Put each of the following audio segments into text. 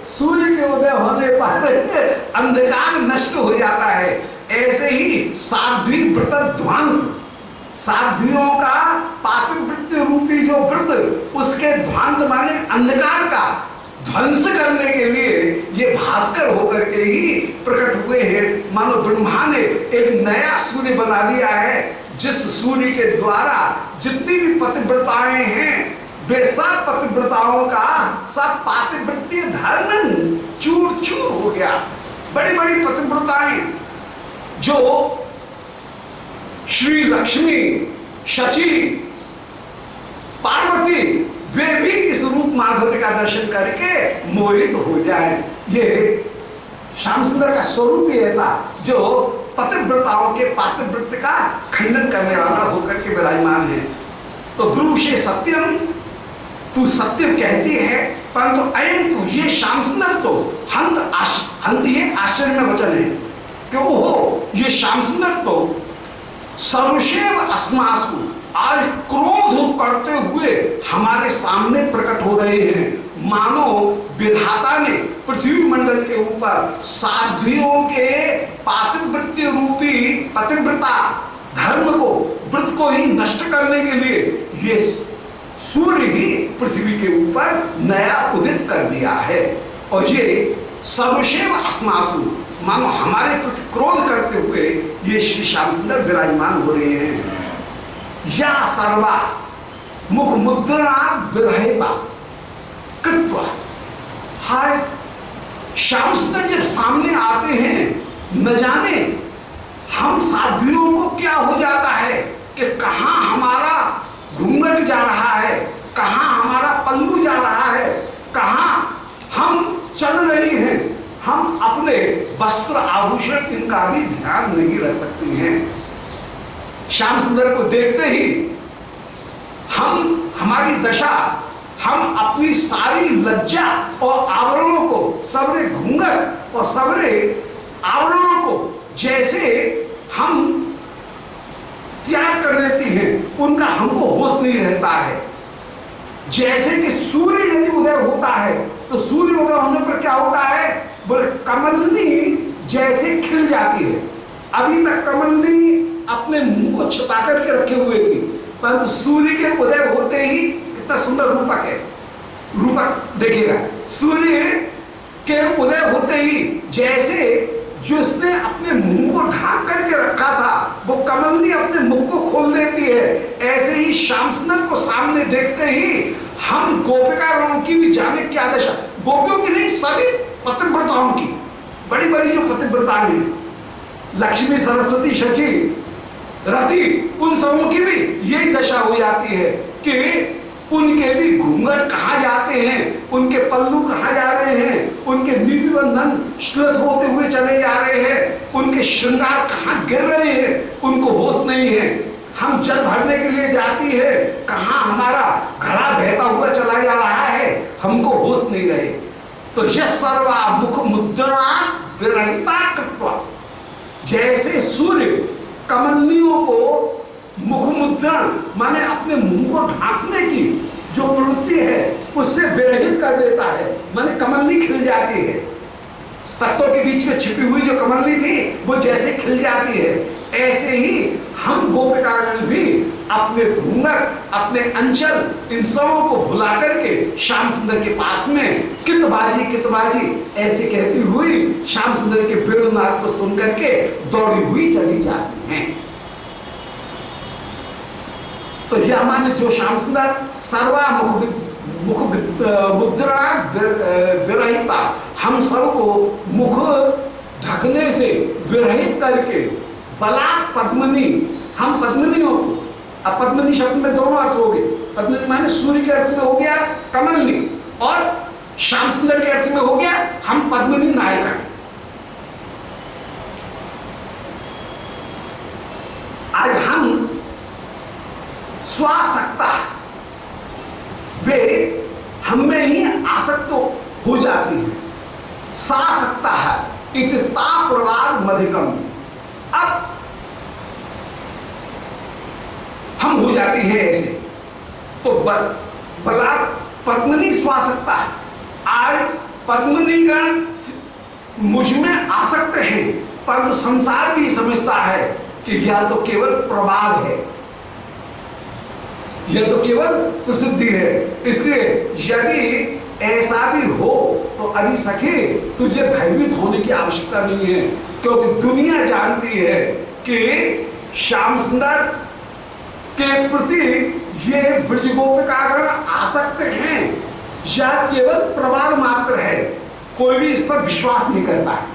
सूर्य के उदय होने पर अंधकार नष्ट हो जाता है, ऐसे ही साध्वी व्रत ध्वांत, साध्वियों का पातिव्रत्य रूपी जो व्रत, उसके ध्वांत माने अंधकार का ध्वंस करने के लिए ये भास्कर होकर के ही प्रकट हुए हैं। मानो ब्रह्मा ने एक नया सूर्य बना दिया है, जिस सूर्य के द्वारा जितनी भी पतिव्रताएं हैं वे सब पतिव्रताओं का सब पातिव्रत्य धर्म चूर चूर हो गया। बड़ी बड़ी पतिव्रताएं जो श्री लक्ष्मी, शची, पार्वती, वे भी इस रूप माधुर्य का दर्शन करके मोहित हो जाए। ये श्याम सुंदर का स्वरूप ही ऐसा जो पतिव्रताओं के पातिव्रत्य का खंडन करने वाला होकर के विराजमान है। तो गुरु से सत्यम, तू सत्य कहती है, परंतु अयम तू, ये श्याम सुंदर तो हंत ये आश्चर्य में वचन है कि ओहो ये श्याम सुंदर तो सर्वशैव अस्मासु, आज क्रोध करते हुए हमारे सामने प्रकट हो रहे हैं। मानो विधाता ने पृथ्वी मंडल के ऊपर साध्वियों के पातिव्रत्य रूपी पतिव्रता धर्म को, व्रत को ही नष्ट करने के लिए ये सूर्य ही पृथ्वी के ऊपर नया उदित कर दिया है। और ये सर्वशैव अस्मासु, मानो हमारे प्रति क्रोध करते हुए ये श्री श्याम सुंदर विराजमान हो रहे हैं। या सर्वा मुख मुद्रणा विरहिता कृत्वा, हाय श्याम सुंदर जब सामने आते हैं, न जाने हम साध्वियों को क्या हो जाता है कि कहां हमारा घूंघट जा रहा है, कहां हमारा पल्लू जा रहा है, कहां हम चल रही हैं, हम अपने वस्त्र आभूषण इनका भी ध्यान नहीं रख सकती हैं। श्याम सुंदर को देखते ही हमारी दशा, हम अपनी सारी लज्जा और आवरणों को, सबरे घूंघट और सबरे आवरणों को जैसे हम त्याग कर देती हैं, उनका हमको होश नहीं रहता है। जैसे कि सूर्य यदि उदय होता है तो सूर्य उदय होने पर क्या होता है, बोले कमलनी जैसे खिल जाती है। अभी तक कमलनी अपने मुंह को छिपा करके रखे हुए थी, परंतु सूर्य के उदय होते ही कितना सुंदर रूपक है, रूपक देखिएगा। सूर्य के उदय होते ही जैसे जिसने अपने मुंह को ढांक करके रखा था वो कमलनी अपने मुंह को खोल देती है, ऐसे ही श्याम सुंदर को सामने देखते ही हम गोपिकाओं की भी जाने क्या दशा, गोपियों की नहीं सभी पतिव्रताओं की, बड़ी बड़ी जो पतिव्रताएं हैं, लक्ष्मी, सरस्वती, शची, रति, उन सबों की भी यही दशा हो जाती है कि उनके भी घूंघट कहाँ जाते हैं, उनके पल्लू कहाँ जा रहे हैं, उनके नीति बंधन श्लस होते हुए चले जा रहे हैं, उनके श्रृंगार कहाँ गिर रहे हैं, उनको होश नहीं है। हम जल भरने के लिए जाती है, कहाँ हमारा घड़ा बहता हुआ चला जा रहा है, हमको होश नहीं रहे। तो यह सर्वा मुख मुद्रणा विरहिता कृत्वा, जैसे सूर्य कमलनियों को मुख मुद्रण माने अपने मुंह को ढांकने की जो प्रवृत्ति है उससे विरहित कर देता है, माने कमलनी खिल जाती है। पत्तों के बीच में छिपी हुई जो कमलनी थी वो जैसे खिल जाती है, ऐसे ही हम गोपिकागण भी अपने घूंघट, अपने अंचल, इन सबों को भुला करके श्याम सुंदर के पास में कितबाजी ऐसे कहती हुई श्याम सुंदर के वेणुनाद को सुन करके दौड़ी हुई चली जाती हैं। तो यह माने जो श्याम सुंदर सर्वा मुख मुद्रणा विरहिता, हम सबको मुख ढकने से विरहित करके बलात् पद्मिनी, हम पद्मिनियों को, अब पद्मिनी शब्द में दोनों अर्थ हो गए, पद्मिनी माने सूर्य के अर्थ में हो गया कमलनी, और श्याम सुंदर के अर्थ में हो गया हम पद्मिनी नायिका। आज हम स्वासक्ता, वे हमें ही आसक्त हो जाती है, सासक्ता है इतना प्रवाद मधिकम, अब हम हो जाते हैं ऐसे। तो बला पद्मिनी स्वासक्ता है, आज पद्मनीगण मुझ में आसक्त है, परंतु संसार भी समझता है कि यह तो केवल प्रवाद है, यह तो केवल प्रसिद्धि है। इसलिए यदि ऐसा भी हो तो अभी सखी तुझे भयभीत होने की आवश्यकता नहीं है, क्योंकि दुनिया जानती है कि श्याम सुंदर के प्रति ये ब्रज गोपिकागण आसक्त हैं। यह केवल प्रवाद मात्र है, कोई भी इस पर विश्वास नहीं करता है।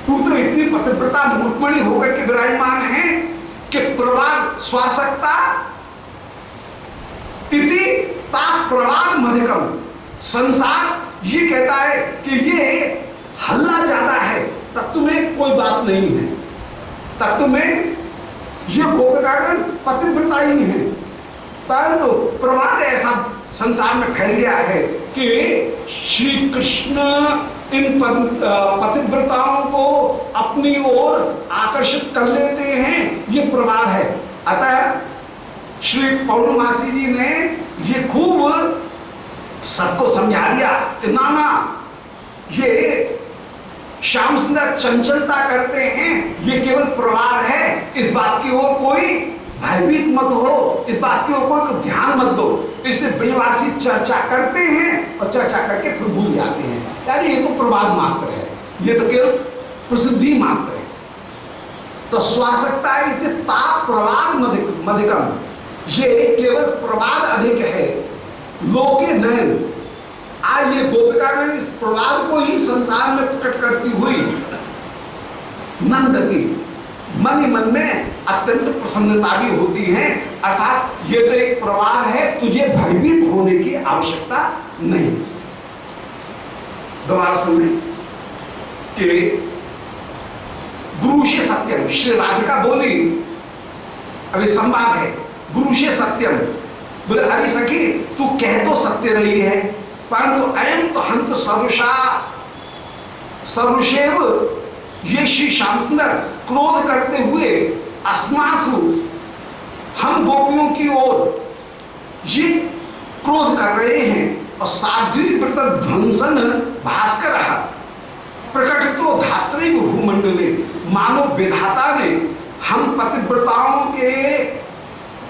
तू तो इतनी पतिव्रता मुखमणि होकर के विराजमान है कि प्रवाद स्वासकता इति तात प्रवाद मधिकम। संसार ये कहता है कि ये हल्ला ज्यादा है, तत्व में कोई बात नहीं है, तत्व में ये गोपिकागण पतिव्रता ही है, परंतु प्रवाद ऐसा संसार में फैल गया है कि श्री कृष्ण इन पतिव्रताओं को अपनी ओर आकर्षित कर लेते हैं, ये प्रवाद है। अतः श्री पौर्णमासी जी ने ये खूब सबको समझा दिया कि नाना ये श्याम सुंदर चंचलता करते हैं, ये केवल प्रवाद है, इस बात की ओर कोई भयभीत मत हो, इस बात की ओर कोई ध्यान मत दो। इससे ब्रजवासी चर्चा करते हैं और चर्चा करके फिर भूल जाते हैं, यानी ये तो प्रवाद मात्र है, ये तो केवल प्रसिद्धि मात्र है। तो स्वासकता ताप प्रवाद मधिकम, ये केवल प्रवाद अधिक है। लोके नयन, आज ये गोपिकागण इस प्रवाद को ही संसार में प्रकट करती हुई नंदती, मन ही मन में अत्यंत प्रसन्नता भी होती है। अर्थात ये तो एक प्रवाद है, तुझे भयभीत होने की आवश्यकता नहीं। दोबारा सुनिए कि गुरु से सत्यम, श्री राधिका बोली, अभी संवाद है, गुरु से सत्यम, बोले अरे सखी तू कह तो सत्य रही है, परंतु अयम तो हंत सर्वशा सर्वशैव, ये श्री श्याम सुंदर क्रोध करते हुए अस्मासु, हम गोपियों की ओर ये क्रोध कर रहे हैं। और साध्वी व्रत ध्वंसन भास्कर प्रकट तो धात्री भूमंडले, मानो विधाता ने हम पतिव्रताओं के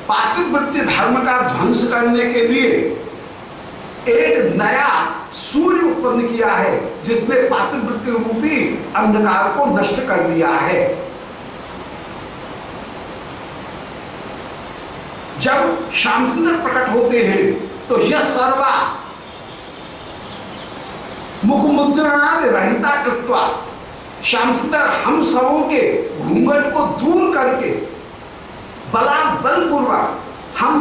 पातिव्रत्य धर्म का ध्वंस करने के लिए एक नया सूर्य उत्पन्न किया है, जिसने पातिव्रत्य रूपी अंधकार को नष्ट कर दिया है। जब श्याम सुंदर प्रकट होते हैं तो यह सर्वा मुख मुद्रणाद रहिता कृत्वा, श्याम सुंदर हम सबों के घूंघट को दूर करके बलपूर्वक हम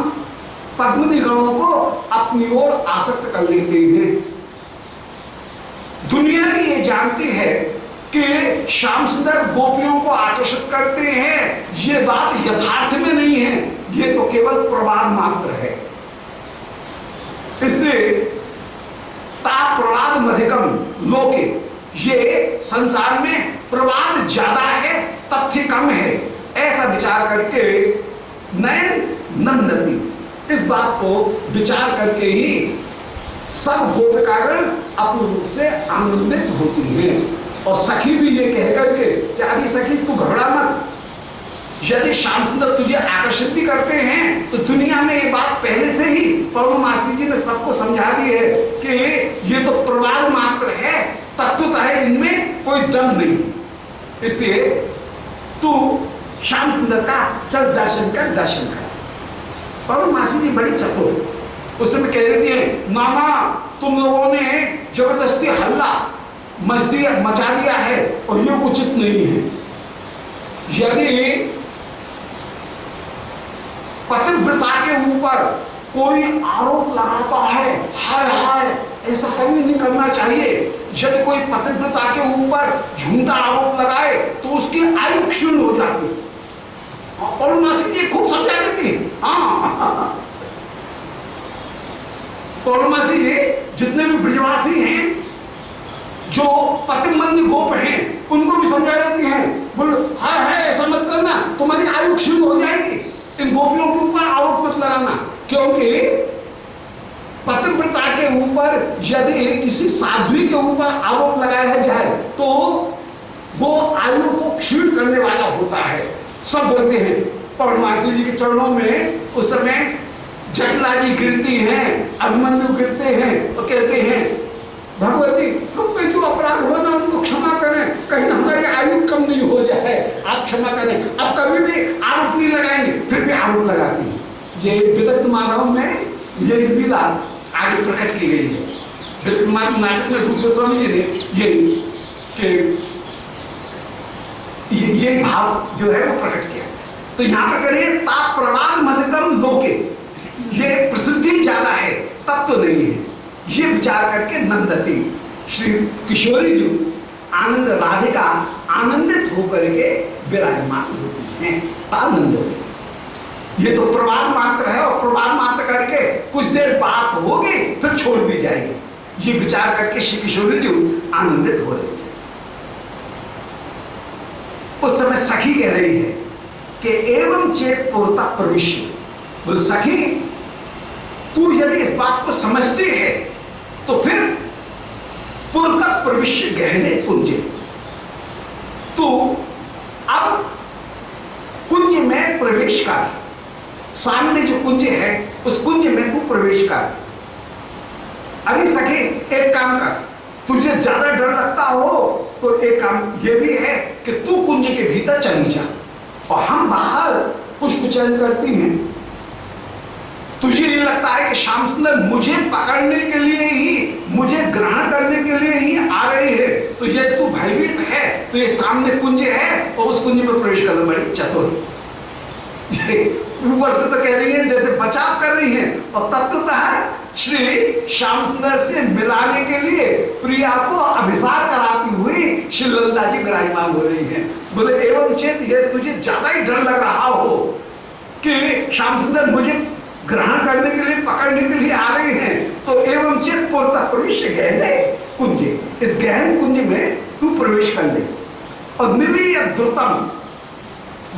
पद्मिनी गणों को अपनी ओर आसक्त कर लेते हैं। दुनिया भी ये जानती है कि श्याम सुंदर गोपियों को आकर्षित करते हैं, ये बात यथार्थ में नहीं है, ये तो केवल प्रवाद मात्र है। इसलिए ताप प्रवाद मधिकम लोके, ये संसार में प्रवाद ज्यादा है, तथ्य कम है, ऐसा विचार करके नयन नंदती, इस बात को विचार करके ही सब गोपिकागण अपूर्व रूप से आनंदित होती हैं। और सखी भी ये कह करके कि अरे सखी तू घबरा मत, यदि श्याम सुंदर तुझे आकर्षित भी करते हैं तो दुनिया में ये बात पहले से ही पौर्णमासी जी ने सबको समझा दी है कि ये तो प्रवाद मात्र है, तत्वतः है इनमें कोई दम नहीं। इसलिए तू श्याम सुंदर का चल दर्शन कर, दर्शन कर। पौर्णमासी जी बड़ी चतुर, उस समय कह रही थी मामा तुम लोगों ने जबरदस्ती हल्ला मचा दिया है और ये उचित नहीं है। यदि पतिव्रता के ऊपर कोई आरोप लगाता है, हाय हाय ऐसा कभी नहीं करना चाहिए। यदि कोई पतिव्रता के ऊपर झूठा आरोप लगाए तो उसकी आयु क्षीण हो जाती है। पौर्णमासी जी खूब समझा देती है। हाँ, पौर्णमासी जी जितने भी ब्रजवासी हैं, जो पतिमन्य गोप हैं, उनको भी समझा देती हैं, बोलो हाय हाय ऐसा मत करना, तुम्हारी आयु क्षीण हो जाएगी, इन गोपियों के ऊपर आरोप मत लगाना। क्योंकि पतिव्रता के ऊपर यदि किसी साध्वी के ऊपर आरोप लगाया जाए तो वो आयु को क्षीण करने वाला होता है। सब बोलते हैं पौर्णमासी जी के चरणों में उस समय जटला जी गिरती हैं, अभिमन्यु गिरते हैं और कहते हैं भगवती तुम पे जो अपराध हो ना उनको क्षमा करें, कहीं हमारी आयु कम नहीं हो जाए, आप क्षमा करें। अब कभी भी आरोप नहीं लगाएंगे, फिर भी आरोप लगाती है। ये विदग्ध माधव में ये लीला आगे प्रकट की गई है। विदग्ध माधव नाटक में रूप गोस्वामी जी ने ये भाव जो है वो प्रकट किया। तो यहाँ पर करिए ताप प्रवाद मधुकर्म लोके, ये प्रसिद्धि ज्यादा है तब तो नहीं है, ये विचार करके नंदती श्री किशोरी जी आनंद राधिका आनंदित होकर के विराजमान होती हैं। आनंदित ये तो प्रवाद मात्र है और प्रवाद मात्र करके कुछ देर बात होगी फिर छोड़ भी जाएगी, ये विचार करके श्री किशोरी जी आनंदित हो रहे थे। उस समय सखी कह रही है कि एवं चेत पूर्ता प्रविश्य, बोल सखी तू यदि इस बात को समझती है तो फिर पूर्ता प्रविश्य गहने कुंज, तू अब कुंज में प्रवेश कर, सामने जो कुंज है उस कुंज में तू प्रवेश कर। अरे सखी एक काम कर, तुझे ज्यादा डर लगता हो तो एक काम ये भी है कि तू कुंज के भीतर चली जा और हम बाहर पुष्प चयन करती हैं। तुझे नहीं लगता है कि श्याम सुंदर मुझे पकड़ने के लिए ही, मुझे ग्रहण करने के लिए ही आ रही है, तो ये तू भयभीत है तो ये सामने कुंज है और उस कुंज में प्रवेश कर, बड़ी चतुर। ऊपर से तो कह रही है जैसे बचाव कर रही है और तत्वतः श्री श्याम सुंदर से मिलाने के लिए प्रिया को अभिसार कराती हुई श्री ललिता जी विराजमान हो रही हैं। बोले एवं चेत ये तुझे ज्यादा ही डर लग रहा हो कि श्याम सुंदर मुझे ग्रहण करने के लिए, पकड़ने के लिए आ रहे हैं, तो एवं चेत पूर्ता प्रविश्य गहने कुंज, इस गहन कुंज में तू प्रवेश कर ले और मिली द्रुतम,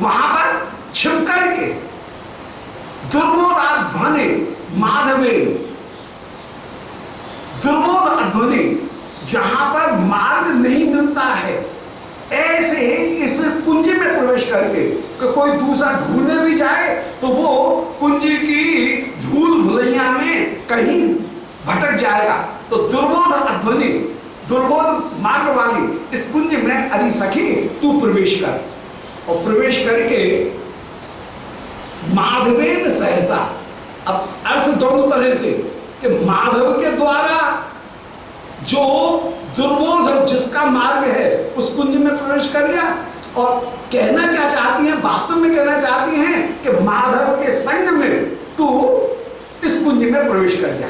वहां पर छिप करके दुर्बोध ध्वनि माधवे, दुर्बोध ध्वनि जहां पर मार्ग नहीं मिलता है ऐसे इस कुंज में प्रवेश करके कि कोई दूसरा ढूंढने भी जाए तो वो कुंज की भूल भुलैया में कहीं भटक जाएगा। तो दुर्बोध ध्वनि, दुर्बोध मार्ग वाली इस कुंज में अरे सखी तू प्रवेश कर, और प्रवेश करके माधवेन सहसा, अब अर्थ दोनों तरह से कि माधव के द्वारा जो दुर्बोध जिसका मार्ग है उस कुंज में प्रवेश कर लिया, और कहना क्या चाहती हैं, वास्तव में कहना चाहती हैं कि माधव के संग में तू इस कुंज में प्रवेश कर जा।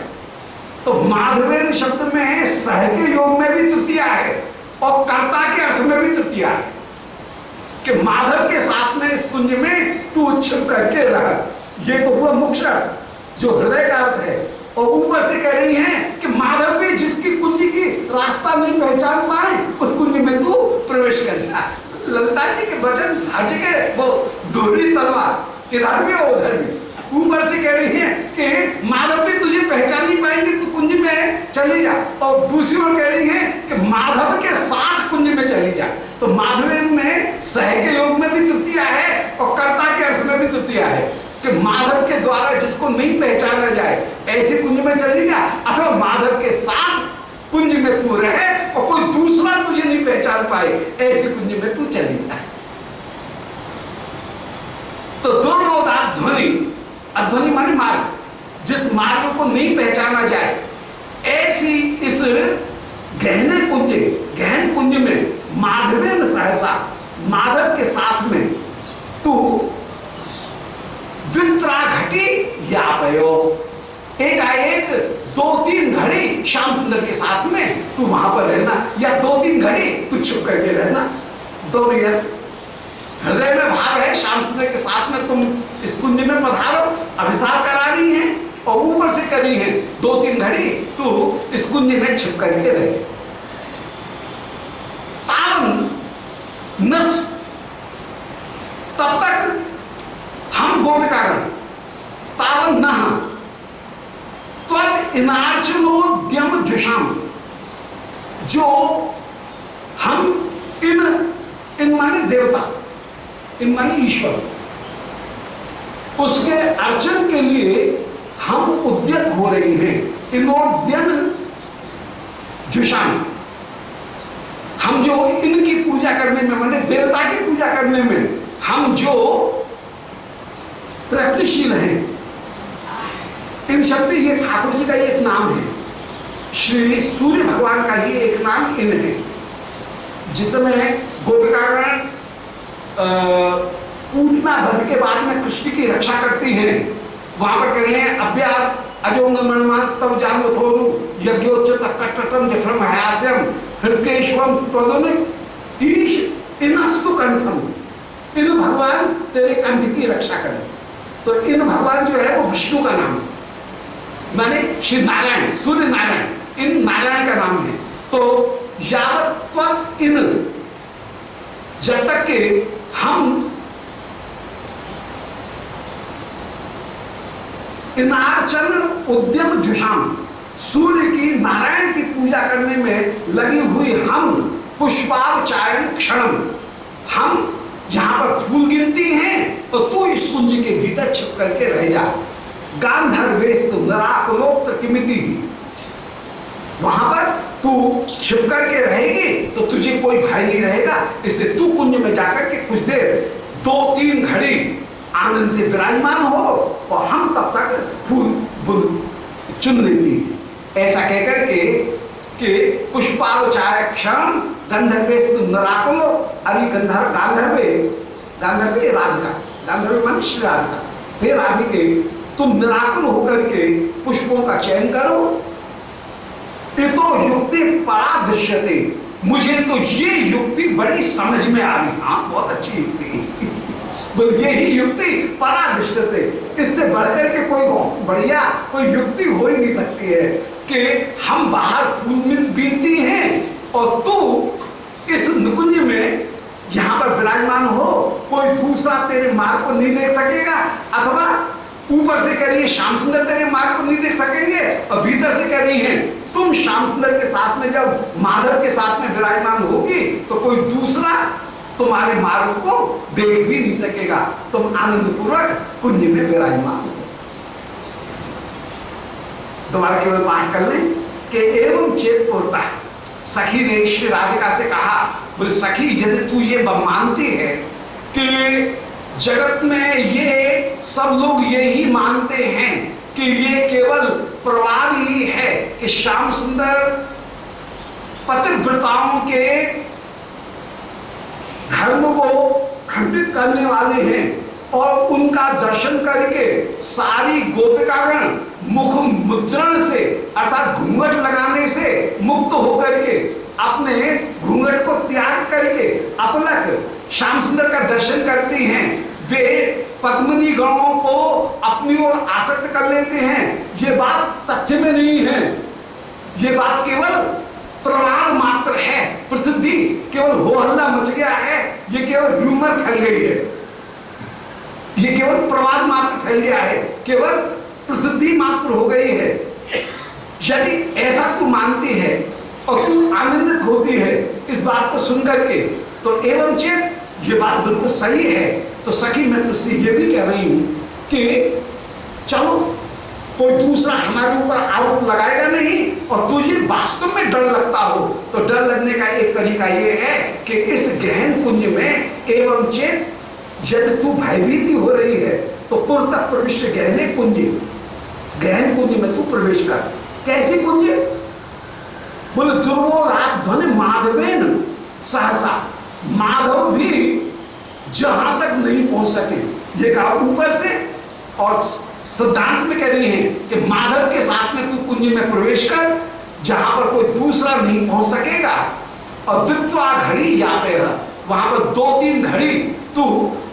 तो माधवेन शब्द में सह के योग में भी तृतीया है और कर्ता के अर्थ में भी तृतीया है कि माधव के साथ में इस कुंज में तू छिप करके रह। ये तो हुआ मुख्य अर्थ जो हृदय का अर्थ है, और ऊपर से कह रही हैं कि माधव भी जिसकी कुंज की रास्ता नहीं पहचान पाए उस कुंज में तू प्रवेश कर जा। ललिता जी के वचन साझे के वो दोहरी तलवार इधर भी और उधर भी। ऊपर से कह रही है कि माधव भी तुझे पहचान नहीं पाएंगे तो कुंज में चली जा, और दूसरी ओर कह रही है कि माधव के साथ कुंज में चली जा। तो माधव में सह के योग में भी तृतीया है और कर्ता के अर्थ में भी तृतीया है कि माधव के द्वारा जिसको नहीं पहचाना जाए ऐसे कुंज में चली जा, अथवा माधव के साथ कुंज में तू रहे और कोई दूसरा तुझे नहीं पहचान पाए ऐसे कुंज में तू चली जाए। तो दुर्बोधा ध्वनि, अध्वनि माने मार्ग, जिस मार्ग को नहीं पहचाना जाए ऐसी इस गहने कुंज, गहन कुंज में माधवेन सहसा, माधव के साथ में तू द्वित्रा घटी या पयो, एक 2-3 घड़ी श्याम सुंदर के साथ में तू वहां पर रहना, या 2-3 घड़ी तू छुप करके रहना। दोनों हृदय में भाव है श्याम सुंदर के साथ में तुम इस कुंज में पधारो, अभिसार करा रही है और ऊपर से कर रही है 2-3 घड़ी तू इस कुंज में छिप करके रहे। नस, तब तक हम गोपिकागण तावन न त्वद इन जुषाम, जो हम इन माने देवता, इन माने ईश्वर, उसके अर्चन के लिए हम उद्यत हो रही हैं। इनोद्यन जुषाम, हम जो इनकी पूजा करने में, माने देवता की पूजा करने में हम जो प्रयत्नशील हैं। इन शब्द, ये ठाकुर जी का एक नाम है, श्री सूर्य भगवान का ही एक नाम इन है। जिसमें गोपिकागण पूर्णिमा भज के बाद में कृष्ण की रक्षा करती हैं, वहां पर कह रहे हैं अभ्या अजोंग मणमास तब जानो थोरु यज्ञोच्चत कट्टटम जठरम हयास्यम हृदकेश्वरम त्वदुन ईश इनस्तु कंठम। इन भगवान तेरे कंठ की रक्षा करें। तो इन भगवान जो है वो विष्णु का नाम, माने श्री नारायण, सूर्य नारायण, इन नारायण का नाम है। तो यावत इन, जब तक के हम इनार्चन उद्यम जुषाम, सूर्य की, नारायण की पूजा करने में लगी हुई हम पुष्पावचायन क्षणम, हम यहां पर फूल गिनती हैं तो तू इस कुंज के भीतर छिप करके रह जा। गांधर्वेस्तु नराकुलोत्र किमिति, वहां पर तू छिप करके रहेगी तो तुझे कोई भय नहीं रहेगा। इसलिए तू कुंज में जाकर के कुछ देर 2-3 घड़ी आनंद से विराजमान हो और हम तब तक फूल चुन लेती है। ऐसा कहकर के कि पुष्पावचाय क्षण गंधर्वेस्तु नराकुलो, अरे गांधर्वे, गांधर्वे राधिका, गांधर्व मन श्री राधिका, हे राधिके तुम निराकुल होकर के पुष्पों का चयन करो। ये तो युक्ति परा दृश्यते, मुझे तो ये युक्ति बड़ी समझ में आ रही। हाँ, बहुत अच्छी युक्ति, यही युक्ति परा दृश्यते, इससे बढ़कर के कोई बढ़िया कोई युक्ति हो ही नहीं सकती है कि हम बाहर फूल बीनती हैं और तू इस निकुंज में यहां पर विराजमान हो, कोई दूसरा तेरे मार्ग को नहीं देख सकेगा, अथवा ऊपर से कह रही है श्याम सुंदर तेरे मार्ग को नहीं देख सकेंगे, और भीतर से कह रही है तुम श्याम सुंदर के साथ में जब माधव के साथ में विराजमान होगी तो कोई दूसरा तुम्हारे मार्ग को देख भी नहीं सकेगा, तुम आनंद पूर्वक कुंज में विराजमान हो। तुम्हारा केवल पाठ कर लें कि एवं चेत पूर्ता, सखी ने श्री राधिका से कहा, बोले सखी यदि तू ये मानती है कि जगत में ये सब लोग यही मानते हैं कि ये केवल प्रवाद ही है कि श्याम सुंदर पतिव्रताओं के धर्म को खंडित करने वाले हैं और उनका दर्शन करके सारी गोपिकागण मुख मुद्रण से अर्थात घूंघट लगाने से मुक्त होकर के अपने घूंघट को त्याग करके अपलक श्याम सुंदर का दर्शन करती हैं, वे पद्मिनी गणों को अपनी ओर आसक्त कर लेते हैं। ये बात तथ्य में नहीं है, ये बात केवल प्रवाद मात्र है, प्रसिद्धि केवल हो हल्ला मच गया है, ये केवल र्यूमर फैल गई है, ये केवल प्रवाद मात्र फैल गया है, केवल प्रसिद्धि मात्र हो गई है। यदि ऐसा तू मानती है और तू आनंदित होती है इस बात को सुनकर के, तो एवं चेत ये बात बिल्कुल सही है। तो सखी मैं तुझसे ये भी कह रही हूं कि चलो कोई दूसरा हमारे ऊपर आरोप लगाएगा नहीं, और तुझे वास्तव में डर लगता हो तो डर लगने का एक तरीका ये है कि इस गहन कुंज में एवं चेत यदि तू भयभीति हो रही है तो पुरतः प्रविष्ट गहने कुंज, गहन कुंज में तू प्रवेश कर। कैसी कुंज? बोले दुर्बोधात ध्वनि माधवेन सहसा, माधव भी जहां तक नहीं पहुंच सके, ये कहा ऊपर से, और सिद्धांत में कह रही है कि माधव के साथ में तू कुंज में प्रवेश कर जहां पर कोई दूसरा नहीं पहुंच सकेगा, और द्वित्वा घड़ी या पे वहां पर 2-3 घड़ी तू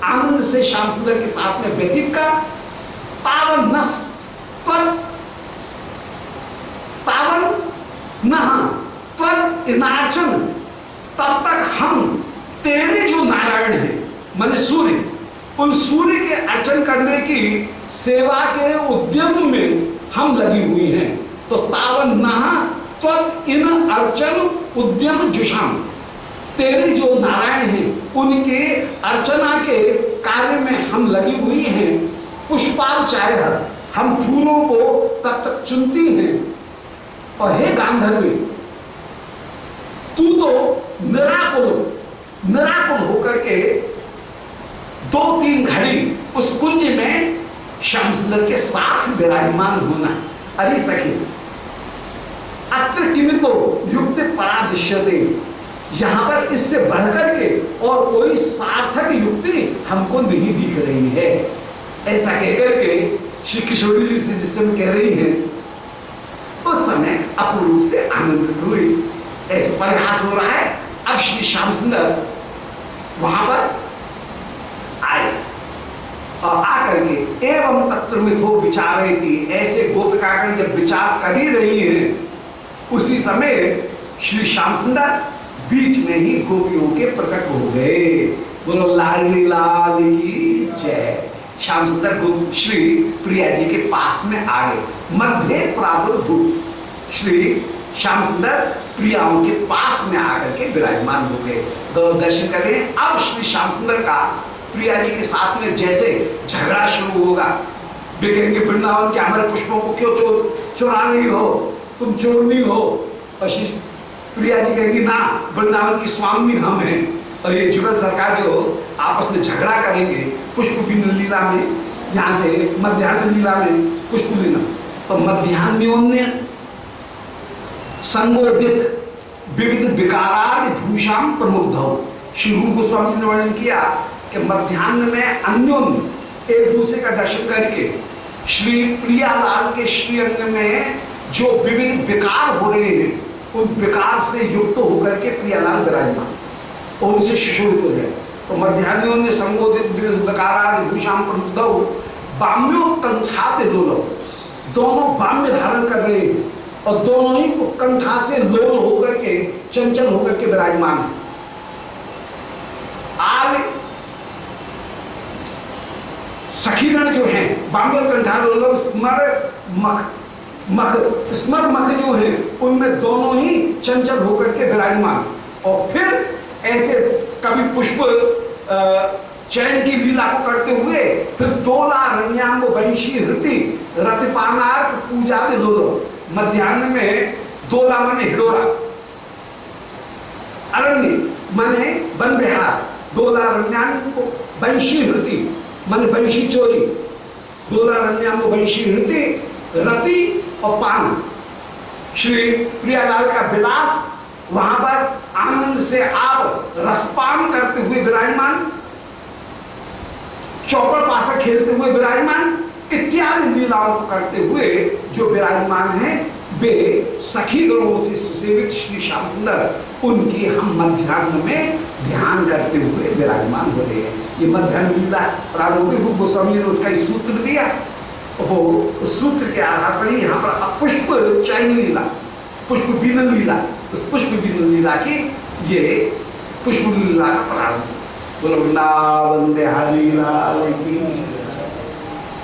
आनंद से श्याम सुंदर के साथ में व्यतीत कर। पावन नस पावन न इनाचन, तब तक हम तेरे जो नारायण हैं माने सूर्य, उन सूर्य के अर्चन करने की सेवा के उद्यम में हम लगी हुई हैं। तो तावन नहा त्वत् इन अर्चन उद्यम जुषाम, तेरे जो नारायण हैं उनके अर्चना के कार्य में हम लगी हुई हैं। पुष्पाचार्य, हम फूलों को तब तक चुनती हैं। और हे गांधर्वी, तू तो निराकुल होकर के 2-3 घड़ी उस कुंज में श्याम सुंदर के साथ विराजमान होना। अरे सखी, अत्र किमितो युक्त परादृश्यते, यहां पर इससे बढ़कर के और कोई सार्थक युक्ति हमको नहीं दिख रही है। ऐसा कहकर के श्री किशोरी जी से जिस समय कह रही है, उस समय अपूर्ण रूप से आनंदित हुई। ऐसे प्रयास हो रहा है। अब श्री श्याम सुंदर वहां पर आए और आकर के एवं तत्र मिथो विचारे थी, ऐसे गोपिकागण जब विचार कर ही रही हैं, उसी समय श्री श्याम सुंदर बीच में ही गोपियों के प्रकट हो गए। बोलो लाली लाल की जय। श्याम सुंदर श्री प्रिया जी के पास में आ गए। मध्य प्रादुर्भूत श्री श्याम सुंदर प्रियाओं के पास में आकर के विराजमान हो गए। तो दर्शन करें। अब श्री श्याम सुंदर का प्रिया जी के साथ में जैसे झगड़ा शुरू होगा, वे कहेंगे वृंदावन के हमारे पुष्पों को क्यों चुरा रही हो, तुम चोरनी हो। और श्री प्रिया जी कहेगी ना, वृंदावन की स्वामी हम हैं। और ये जुगल सरकार जो आपस में झगड़ा करेंगे पुष्प लीला में, यहाँ से मध्यान्ह लीला में पुष्प लीला। तो मध्यान्योन्य संगोदित विविध विकारादि भूषाम प्रमुग्ध। श्री रूप गोस्वामी ने वर्णन किया कि मध्यान्ह में अन्योन्य एक दूसरे का दर्शन करके श्री प्रियालाल के श्रीअंग में जो विविध विकार हो रहे हैं, उन विकार से युक्त होकर के प्रियालाल विराजमान और उनसे सुशोभित हो जाए। तो मध्यान्योन्य संगोदित विविध विकारादि भूषाम प्रमुग्ध बाम्योत्कंठाते दोनों बाम्य धारण कर रहे हैं और दोनों ही उत्कंठा से लोल होकर के चंचल होकर के विराजमान है। आगे सखीगण जो है बाम्योत्कंठा लोल स्मर मख जो है उनमें दोनों ही चंचल होकर के विराजमान। और फिर ऐसे कभी पुष्प चयन की लीला को करते हुए फिर दोला रण्याम वंशी हृति रतिपानार्क पूजा दे दोलो। मध्यान्ह में दोला माने हिडोरा, अरण्य माने वन विहार, दोला रण्याम वंशी हृति माने वंशी चोरी, दोला रण्याम वंशी हृति रति और पान। श्री प्रियालाल का विलास, वहां पर आनंद से आप रसपान करते हुए विराजमान, चौपड़ पासा खेलते हुए विराजमान, इत्यादि लीलाओं को करते हुए जो विराजमान है, वे सखी गणों से सुसेवित श्री श्याम सुंदर, उनकी हम मध्यान्ह में ध्यान करते हुए विराजमान हो रहे हैं। ये मध्यान्ह लीला प्रारंभ रूप गोस्वामी ने उसका सूत्र दिया। वो उस सूत्र के आधार पर यहाँ पर पुष्प चयन लीला, पुष्प बीनन लीला, उस पुष्प बीनन लीला की ये पुष्प लीला का प्रारंभ। बोलो वृंदावन बिहारी लाल की,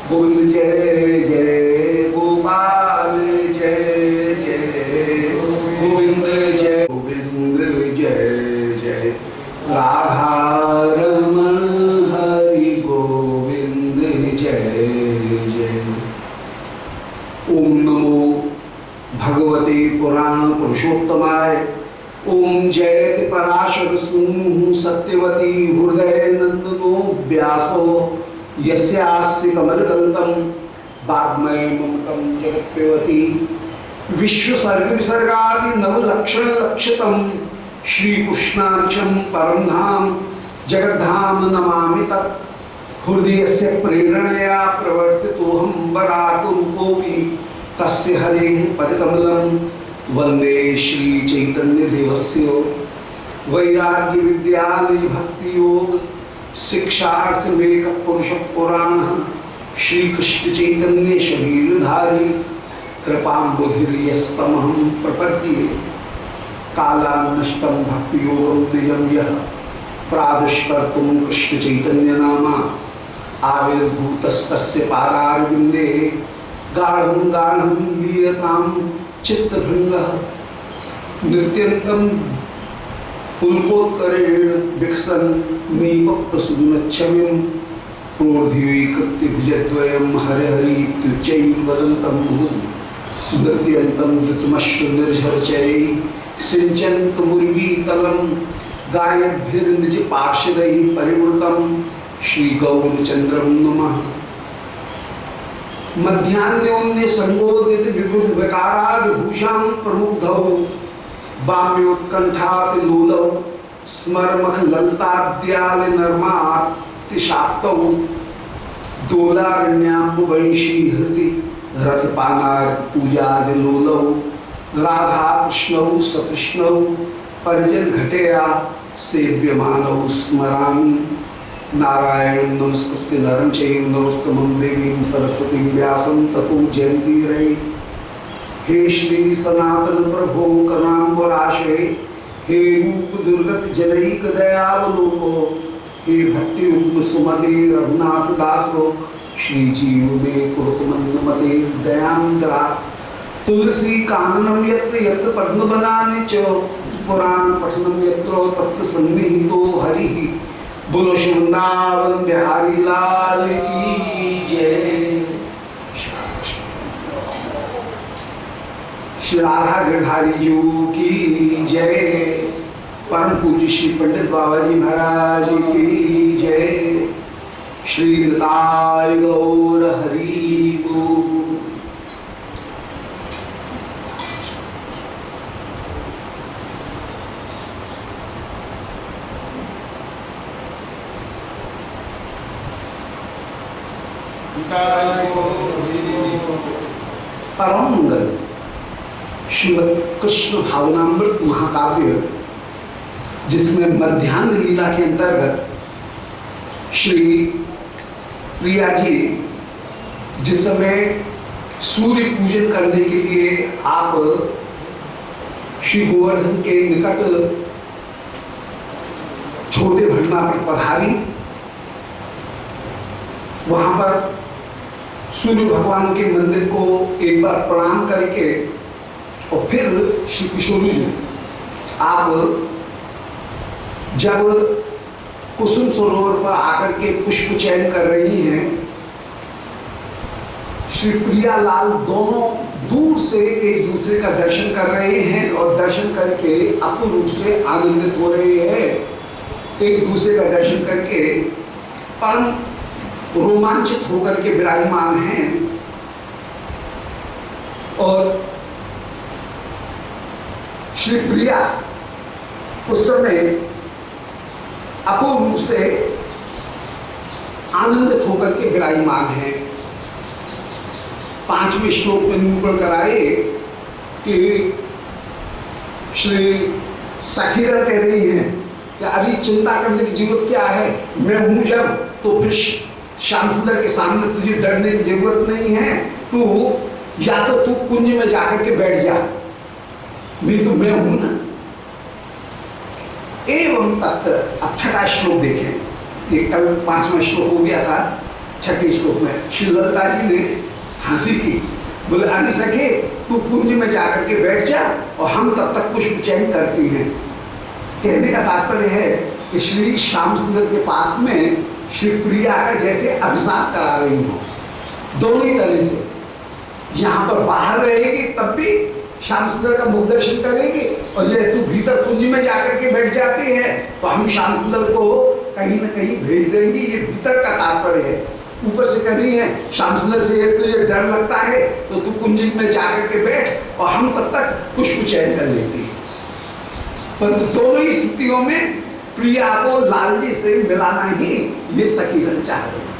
गोविंद जय जय गोपाल जय जय गोविंद जय गोविंद जय जय राधा रमण हरि गोविंद जय जय। ओम नमो भगवते पुराण पुरुषोत्तमाय। ओम जयति पराशर सूनु सत्यवती हृदय नंदनो व्यासो यस्यास्य कमलकल्पम वाग्मय ममतम जगत्पेवती। विश्वसर्ग विसर्गादि नवलक्षण लक्षितम श्रीकृष्णाक्षम परम धाम जगद्धाम नमामि तत्। हृदयस्य प्रेरणया प्रवर्तितोऽहं वराकरूपोऽपि तस्य हरेः पदकमलं वंदे श्री चैतन्य देवस्य वैराग्य विद्या निज भक्ति योग शिक्षार्थ विवेक पुरुष पुराण श्री कृष्ण चैतन्य शरीरधारी कृपाम्बुधिर्यस्तमहं प्रपद्ये। कालान्नष्टं भक्ति योगं निजं यः प्राविष्कर्तुं कृष्ण चैतन्य नामा आविर्भूतस्तस्य पादारविन्दे गाढं गाढं लीयतां चित्तभृंगः नृत्यंतम पुलकोत्करेण विकसन नीपप्रसुदुनच्छमिं प्रोर्धिवीकृत्य भुजद्वयं हरे हरि तुच्चैः वदन्तं नृत्यन्तं ऋतुमश्व निर्झरचै सिञ्चन्तमुर्वीतलं गायद्भिर्निज पार्षदैः परिवृतं श्रीगौरचन्द्रं नमः। मध्याह्नोन्य संगोदित विबुध विकाराद भूषां प्रमुग्धौ वाम्योत्कंठात लोलौ स्मरमख ललताद्याल नर्मातिशाप्तौ दोलारण्याम्बवंशी हृति रथपानार पूजादि लोलौ राधा कृष्णौ सकृष्णौ परिजन घटेया सेव्यमानौ स्मरामि नारायण नमस्कृत्य नरं चैव नरोत्तमं देवीं सरस्वतीं व्यासं ततो जयन्तीरये। हे श्री सनातन प्रभो करुणाम्बराशे हे रूप दुर्गत जनैक दयावलोको हे भट्टि रूप सुमते रघुनाथ दासो श्री जीव में कुरुतमन्मते दयांद्रा तुलसी काननम यत्र यत्र पद्म बनाने च पुराण पठनम यत्र तत्र सन्निहितो हरिः। बोलो वृंदावन बिहारी लाल की जय। श्री राधा गिरधारी जी की जय। परम पूज्य श्री पंडित बाबा जी महाराज की जय। श्री निताय गौर हरि बोल। परम मंगल श्रीमद कृष्ण भावनामृत महाकाव्य, जिसमें मध्याह्न लीला के अंतर्गत श्री प्रिया जी जिस समय सूर्य पूजन करने के लिए आप श्री गोवर्धन के निकट छोटे भटना पर पधारी, वहां पर सूर्य भगवान के मंदिर को एक बार प्रणाम करके और फिर श्री किशोरी जी आप जब कुसुम सरोवर पर आकर के पुष्प चयन कर रही हैं, श्री प्रिया लाल दोनों दूर से एक दूसरे का दर्शन कर रहे हैं और दर्शन करके अपूर्ण रूप से आनंदित हो रहे हैं। एक दूसरे का दर्शन करके परम रोमांचित होकर के विराजमान हैं और श्री प्रिया उस समय अपूर्ण रूप से आनंदित होकर के विराजमान हैं। 5वें श्लोक में निरूपण कराए कि श्री सखीरा कह रही हैं कि अभी चिंता करने की जरूरत क्या है, मैं हूं जब तो फिर श्याम सुंदर के सामने तुझे डरने की जरूरत नहीं है। तू या तो तू कुंज में जाकर के बैठ जा, भी तो मैं हूं ना। एवं तत्र अब 6वां श्लोक देखें। ये कल 5वां श्लोक हो गया था। 6वें श्लोक में श्री ललिता जी ने हंसी की, बोले आगे सके तू कुंज में जाकर के बैठ जा और हम तब तक पुष्प चयन करती हैं। कहने का तात्पर्य है कि श्री श्याम सुंदर के पास में श्री प्रिया का जैसे अभिशाप करा रही हो, दोनों ही तरह से। यहाँ पर बाहर रहेगी तब भी श्याम सुंदर का मुख दर्शन करेगी और ये तू भीतर कुंज में जाकर के बैठ जाती है तो हम श्याम सुंदर को कहीं न कहीं भेज देंगे। ये भीतर का तात्पर्य है। ऊपर से कह रही है श्याम सुंदर से तुझे डर लगता है तो तू कुंज में जाकर के बैठ और हम तब तक पुष्प चयन कर लेते हैं। परंतु दोनों ही स्थितियों में प्रिया को लाल जी से मिलाना ही ये सखीगण चाह रहे हैं।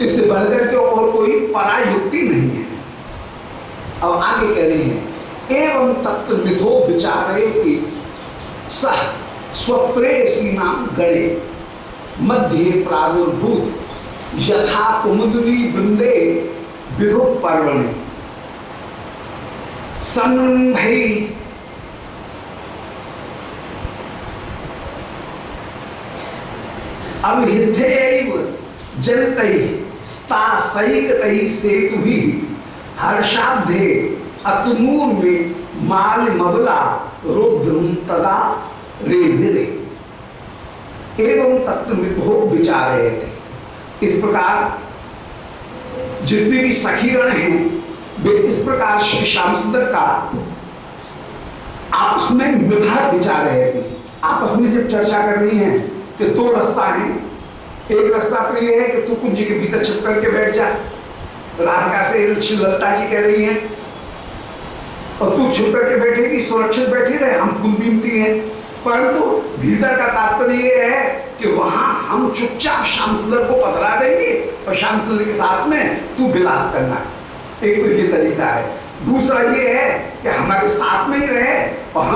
इससे बढ़कर के और कोई परायुक्ति नहीं है। अब आगे कह रही है एवं तत्व मिथो विचारे कि सह स्वप्रेसी नाम गणे मध्य प्रादुर्भूत यथा कुमुदनी वृंदे विधो पर्वणे सन्नभै अभिहितेव जनतैः स्तासैकतैः सेतुभिः हर्षाब्धे अतनूर में माल मबला रुद्रम तदा रेभिरे एवं तत्वमित हो विचार थे। इस प्रकार जितने भी सखीगण हैं वे इस प्रकार श्री श्याम सुंदर का आपस में मिथा विचार रहे थे। आपस में जब चर्चा कर रही हैं कि दो रास्ता है। एक रास्ता तो ये है कि तू कुंज के भीतर छिप करके बैठ जा, राधिका से ललता जी कह रही हैं, और तू छुप करके बैठेगी, सुरक्षित बैठी रहे, हम कुल बीमती हैं। परंतु भीतर का तात्पर्य ये है कि वहां हम चुपचाप श्याम सुंदर को पधरा देंगे और श्याम सुंदर के साथ में तू विलास करना। एक तो ये तरीका है। दूसरा ये है कि हमारे साथ में ही रहे और हम